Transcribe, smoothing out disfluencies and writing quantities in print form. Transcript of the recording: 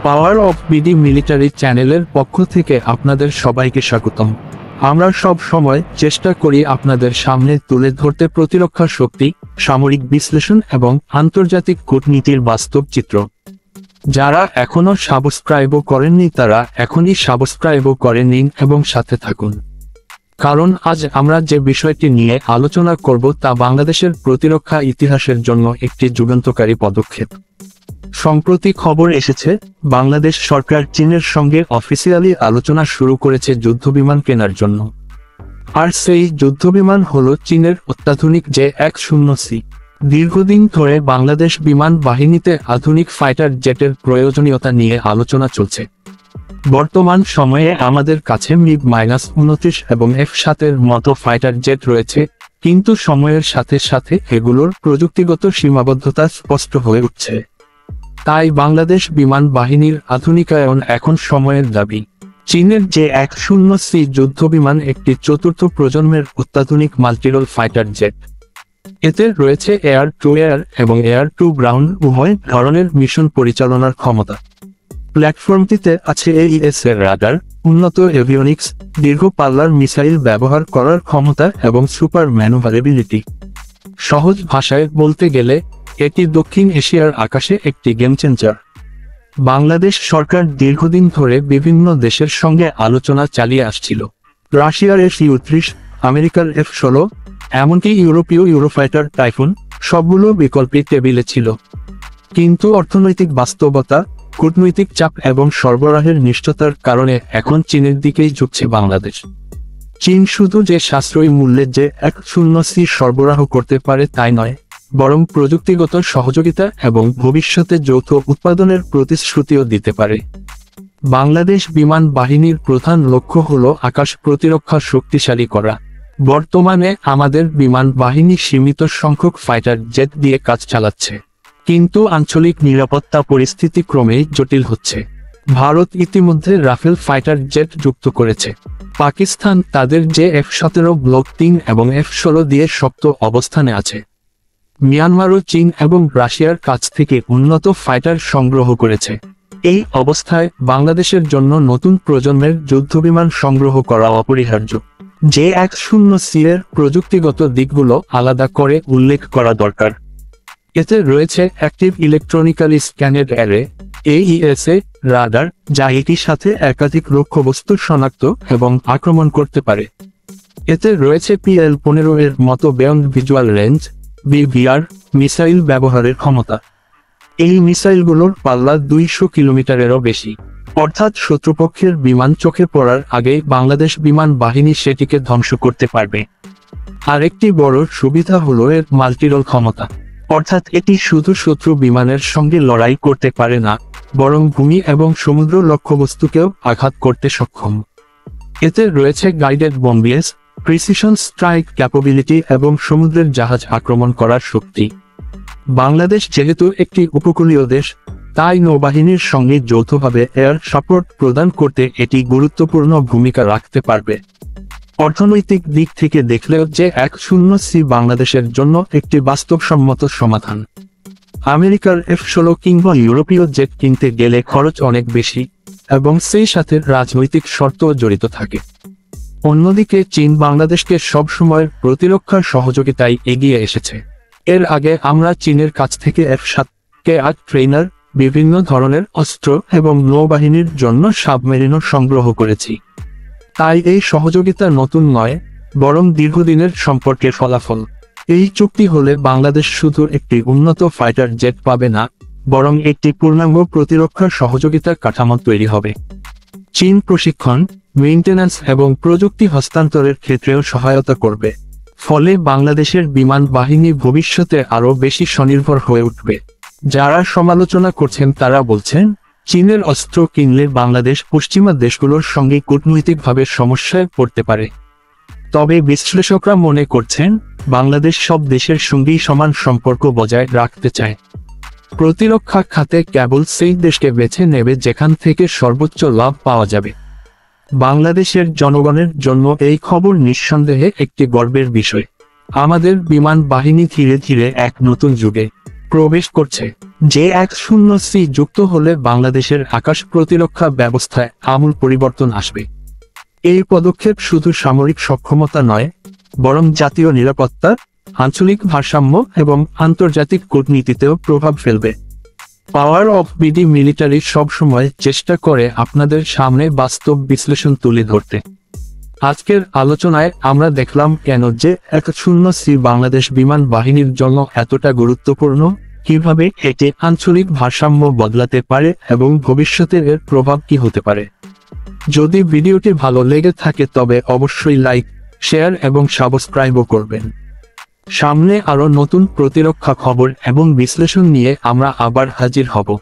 Power of BD military চ্যানেলের পক্ষ থেকে আপনাদের সবাইকে স্বাগতম। আমরা সব সময় চেষ্টা করি আপনাদের সামনে তুলে ধরতে প্রতিরক্ষা শক্তি, সামরিক বিশ্লেষণ এবং আন্তর্জাতিক কূটনীতির বাস্তব চিত্র। যারা এখনো সাবস্ক্রাইবও করেননি তারা এখনই সাবস্ক্রাইবও করে নিন এবং সাথে থাকুন, কারণ আজ আমরা যে বিষয়টি নিয়ে আলোচনা করব তা বাংলাদেশের প্রতিরক্ষা ইতিহাসের জন্য একটি যুগান্তকারী পদক্ষেপ। সম্প্রতি খবর এসেছে, বাংলাদেশ সরকার চীনের সঙ্গে অফিসিয়ালি আলোচনা শুরু করেছে যুদ্ধবিমান কেনার জন্য। আর সেই যুদ্ধবিমান হল চীনের অত্যাধুনিক J-10C। দীর্ঘদিন ধরে বাংলাদেশ বিমান বাহিনীতে আধুনিক ফাইটার জেটের প্রয়োজনীয়তা নিয়ে আলোচনা চলছে। বর্তমান সময়ে আমাদের কাছে MiG-29 এবং F-7 মতো ফাইটার জেট রয়েছে, কিন্তু সময়ের সাথে সাথে এগুলোর প্রযুক্তিগত সীমাবদ্ধতা স্পষ্ট হয়ে উঠছে। তাই বাংলাদেশ বিমান বাহিনীর আধুনিকায়ন এখন সময়ের দাবি। চীনের J-10C যুদ্ধবিমান একটি চতুর্থ প্রজন্মের অত্যাধুনিক মাল্টিরোল ফাইটার জেট। এতে রয়েছে এয়ার টু এয়ার এবং এয়ার টু গ্রাউন্ড উভয় ধরনের মিশন পরিচালনার ক্ষমতা। প্ল্যাটফর্মটিতে আছে AES এর রাডার, উন্নত এভিওনিক্স, দীর্ঘ পাল্লার মিসাইল ব্যবহার করার ক্ষমতা এবং সুপার ম্যানুভারেবিলিটি। সহজ ভাষায় বলতে গেলে এটি দক্ষিণ এশিয়ার আকাশে একটি গেম চেঞ্জার। বাংলাদেশ সরকার দীর্ঘদিন ধরে বিভিন্ন দেশের সঙ্গে আলোচনা চালিয়ে আসছিল। রাশিয়ার F-30, আমেরিকার F-16, এমনকি ইউরোপীয় ইউরোফাইটার টাইফুন, সবগুলো বিকল্পী টেবিলে ছিল। কিন্তু অর্থনৈতিক বাস্তবতা, কূটনৈতিক চাপ এবং সরবরাহের নিষ্ঠতার কারণে এখন চীনের দিকেই ঝুঁকছে বাংলাদেশ। চীন শুধু যে সাশ্রয়ী মূল্যে J-10C সরবরাহ করতে পারে তাই নয়, বরং প্রযুক্তিগত সহযোগিতা এবং ভবিষ্যতে যৌথ উৎপাদনের প্রতিশ্রুতিও দিতে পারে। বাংলাদেশ বিমান বাহিনীর প্রধান লক্ষ্য হল আকাশ প্রতিরক্ষা শক্তিশালী করা। বর্তমানে আমাদের বিমান বাহিনী সীমিত সংখ্যক ফাইটার জেট দিয়ে কাজ চালাচ্ছে, কিন্তু আঞ্চলিক নিরাপত্তা পরিস্থিতি ক্রমেই জটিল হচ্ছে। ভারত ইতিমধ্যে রাফেল ফাইটার জেট যুক্ত করেছে। পাকিস্তান তাদের F-17 ব্লক 3 এবং F-16 দিয়ে শক্ত অবস্থানে আছে। মিয়ানমারও চীন এবং রাশিয়ার কাছ থেকে উন্নত ফাইটার সংগ্রহ করেছে। এই অবস্থায় বাংলাদেশের জন্য নতুন প্রজন্মের যুদ্ধবিমান সংগ্রহ করা অপরিহার্য। J-10C এর প্রযুক্তিগত দিকগুলো আলাদা করে উল্লেখ করা দরকার। এতে রয়েছে active electronically scanned array AES radar, যা এটির সাথে একাধিক লক্ষ্যবস্তু শনাক্ত এবং আক্রমণ করতে পারে। এতে রয়েছে PL-15 এর মতো beyond visual range BVR missile ব্যবহারের ক্ষমতা। এই মিসাইলগুলোর পাল্লা 200 কিলোমিটারেরও বেশি, অর্থাৎ শত্রুপক্ষের বিমান চোখে পড়ার আগেই বাংলাদেশ বিমান বাহিনী সেটিকে ধ্বংস করতে পারবে। আরেকটি বড় সুবিধা হলো এর মাল্টিরোল ক্ষমতা, অর্থাৎ এটি শুধু শত্রু বিমানের সঙ্গে লড়াই করতে পারে না, বরং ভূমি এবং সমুদ্র লক্ষ্যবস্তুকেও আঘাত করতে সক্ষম। এতে রয়েছে গাইডেড বম্বিংস, প্রিসিশন স্ট্রাইক ক্যাপাবিলিটি এবং সমুদ্রের জাহাজ আক্রমণ করার শক্তি। বাংলাদেশ যেহেতু একটি উপকূলীয় দেশ, তাই নৌবাহিনীর সঙ্গে যৌথভাবে এয়ার সাপোর্ট প্রদান করতে এটি গুরুত্বপূর্ণ ভূমিকা রাখতে পারবে। অর্থনৈতিক দিক থেকে দেখলেও J-10C বাংলাদেশের জন্য একটি বাস্তবসম্মত সমাধান। আমেরিকার F-16 কিংবা ইউরোপীয় জেট কিনতে গেলে খরচ অনেক বেশি এবং সেই সাথে রাজনৈতিক শর্তও জড়িত থাকে। অন্যদিকে চীন বাংলাদেশকে সবসময় প্রতিরক্ষার সহযোগিতায় এগিয়ে এসেছে। এর আগে আমরা চীনের কাছ থেকে F-7K-8 ট্রেনার, বিভিন্ন ধরনের অস্ত্র এবং নৌবাহিনীর জন্য সাবমেরিনও সংগ্রহ করেছি। তাই এই সহযোগিতা নতুন নয়, বরং দীর্ঘদিনের সম্পর্কের ফলাফল। এই চুক্তি হলে বাংলাদেশ শুধু একটি উন্নত ফাইটার জেট পাবে না, বরং একটি পূর্ণাঙ্গ প্রতিরক্ষা সহযোগিতার কাঠামো তৈরি হবে। চীন প্রশিক্ষণ, মেইনটেন্যান্স এবং প্রযুক্তি হস্তান্তরের ক্ষেত্রেও সহায়তা করবে। ফলে বাংলাদেশের বিমান বাহিনী ভবিষ্যতে আরও বেশি স্বনির্ভর হয়ে উঠবে। যারা সমালোচনা করছেন তারা বলছেন, চীনের অস্ত্র কিনলে বাংলাদেশ পশ্চিমা দেশগুলোর সঙ্গে কূটনৈতিকভাবে সমস্যায় পড়তে পারে। তবে বিশ্লেষকরা মনে করছেন, বাংলাদেশ সব দেশের সঙ্গেই সমান সম্পর্ক বজায় রাখতে চায়। প্রতিরক্ষা খাতে কেবল সেই দেশকে বেছে নেবে যেখান থেকে সর্বোচ্চ লাভ পাওয়া যাবে। বাংলাদেশের জনগণের জন্য এই খবর নিঃসন্দেহে একটি গর্বের বিষয়। আমাদের বিমান বাহিনী ধীরে ধীরে এক নতুন যুগে প্রবেশ করছে। J-10C যুক্ত হলে বাংলাদেশের আকাশ প্রতিরক্ষা ব্যবস্থায় আমূল পরিবর্তন আসবে। এই পদক্ষেপ শুধু সামরিক সক্ষমতা নয়, বরং জাতীয় নিরাপত্তা, আঞ্চলিক ভারসাম্য এবং আন্তর্জাতিক কূটনীতিতেও প্রভাব ফেলবে। পাওয়ার অফ বিডি মিলিটারি সবসময় চেষ্টা করে আপনাদের সামনে বাস্তব বিশ্লেষণ তুলে ধরতে। আজকের আলোচনায় আমরা দেখলাম কেন J-10C বাংলাদেশ বিমান বাহিনীর জন্য এতটা গুরুত্বপূর্ণ, কিভাবে এটি আঞ্চলিক ভারসাম্য বদলাতে পারে এবং ভবিষ্যতে এর প্রভাব কি হতে পারে। যদি ভিডিওটি ভালো লেগে থাকে তবে অবশ্যই লাইক, শেয়ার এবং সাবস্ক্রাইবও করবেন। সামনে আরও নতুন প্রতিরক্ষা খবর এবং বিশ্লেষণ নিয়ে আমরা আবার হাজির হব।